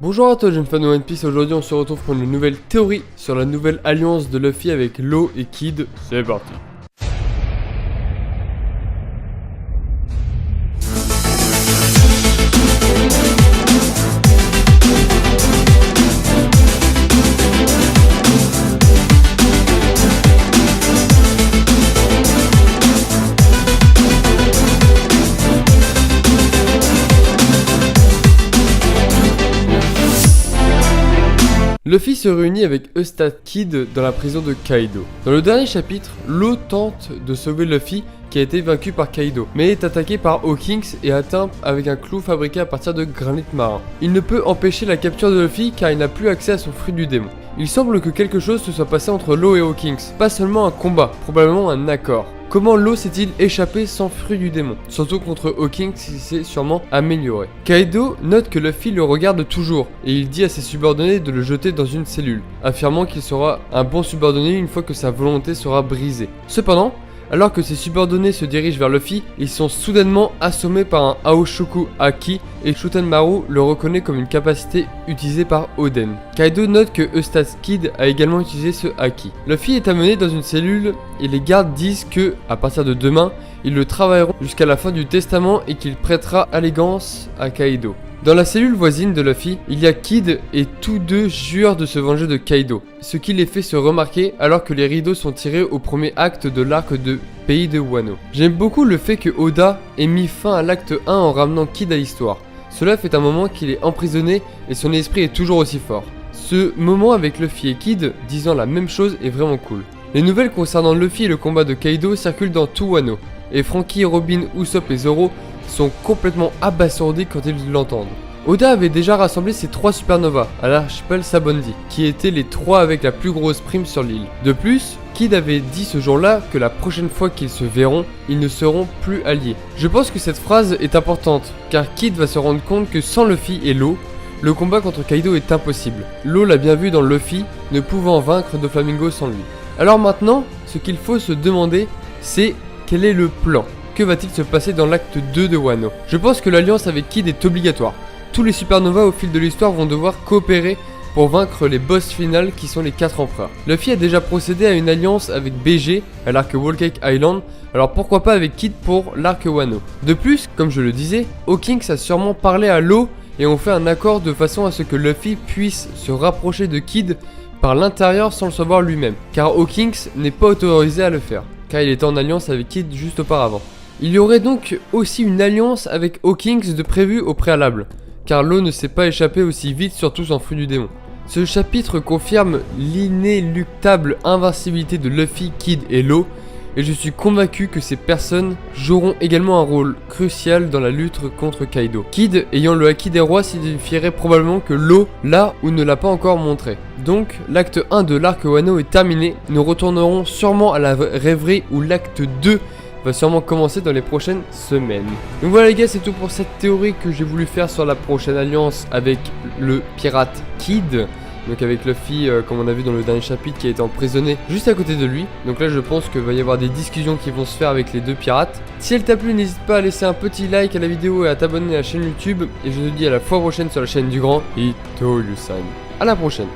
Bonjour à toi jeune fan de One Piece, aujourd'hui on se retrouve pour une nouvelle théorie sur la nouvelle alliance de Luffy avec Law et Kid. C'est parti. Luffy se réunit avec Eustace Kid dans la prison de Kaido. Dans le dernier chapitre, Law tente de sauver Luffy qui a été vaincu par Kaido, mais est attaqué par Hawkins et atteint avec un clou fabriqué à partir de granit marin. Il ne peut empêcher la capture de Luffy car il n'a plus accès à son fruit du démon. Il semble que quelque chose se soit passé entre Law et Hawkins, pas seulement un combat, probablement un accord. Comment Law s'est-il échappé sans fruit du démon? Surtout contre Hawkins qui s'est sûrement amélioré. Kaido note que Luffy le regarde toujours et il dit à ses subordonnés de le jeter dans une cellule, affirmant qu'il sera un bon subordonné une fois que sa volonté sera brisée. Cependant, alors que ses subordonnés se dirigent vers Luffy, ils sont soudainement assommés par un Aoshoku Haki et Shutenmaru le reconnaît comme une capacité utilisée par Oden. Kaido note que Eustace Kid a également utilisé ce Haki. Luffy est amené dans une cellule et les gardes disent que, à partir de demain, ils le travailleront jusqu'à la fin du testament et qu'il prêtera allégeance à Kaido. Dans la cellule voisine de Luffy, il y a Kid et tous deux jurent de se venger de Kaido, ce qui les fait se remarquer alors que les rideaux sont tirés au premier acte de l'arc de Pays de Wano. J'aime beaucoup le fait que Oda ait mis fin à l'acte 1 en ramenant Kid à l'histoire. Cela fait un moment qu'il est emprisonné et son esprit est toujours aussi fort. Ce moment avec Luffy et Kid disant la même chose est vraiment cool. Les nouvelles concernant Luffy et le combat de Kaido circulent dans tout Wano, et Franky, Robin, Usopp et Zoro sont complètement abasourdis quand ils l'entendent. Oda avait déjà rassemblé ses 3 supernovas à l'archipel Sabondi, qui étaient les 3 avec la plus grosse prime sur l'île. De plus, Kid avait dit ce jour-là que la prochaine fois qu'ils se verront, ils ne seront plus alliés. Je pense que cette phrase est importante, car Kid va se rendre compte que sans Luffy et Law, le combat contre Kaido est impossible. Law l'a bien vu dans Luffy, ne pouvant vaincre Doflamingo sans lui. Alors maintenant, ce qu'il faut se demander, c'est quel est le plan? Que va-t-il se passer dans l'acte 2 de Wano? Je pense que l'alliance avec Kid est obligatoire. Tous les supernovas au fil de l'histoire vont devoir coopérer pour vaincre les boss finales qui sont les 4 empereurs. Luffy a déjà procédé à une alliance avec BG à l'arc Whole Cake Island, alors pourquoi pas avec Kid pour l'arc Wano. De plus, comme je le disais, Hawkins a sûrement parlé à Law et ont fait un accord de façon à ce que Luffy puisse se rapprocher de Kid par l'intérieur sans le savoir lui-même, car Hawkins n'est pas autorisé à le faire, car il était en alliance avec Kid juste auparavant. Il y aurait donc aussi une alliance avec Hawkins de prévu au préalable, car Law ne s'est pas échappé aussi vite, surtout sans fruit du démon. Ce chapitre confirme l'inéluctable invincibilité de Luffy, Kid et Law, et je suis convaincu que ces personnes joueront également un rôle crucial dans la lutte contre Kaido. Kid, ayant le Haki des rois, signifierait probablement que Law l'a ou ne l'a pas encore montré. Donc, l'acte 1 de l'arc Wano est terminé, nous retournerons sûrement à la rêverie où l'acte 2 va sûrement commencer dans les prochaines semaines. Donc voilà les gars, c'est tout pour cette théorie que j'ai voulu faire sur la prochaine alliance avec le pirate Kid. Donc avec Luffy, comme on a vu dans le dernier chapitre, qui a été emprisonné juste à côté de lui. Donc là je pense qu'il va y avoir des discussions qui vont se faire avec les deux pirates. Si elle t'a plu, n'hésite pas à laisser un petit like à la vidéo et à t'abonner à la chaîne YouTube. Et je te dis à la fois prochaine sur la chaîne du grand Ito Yusan. À la prochaine.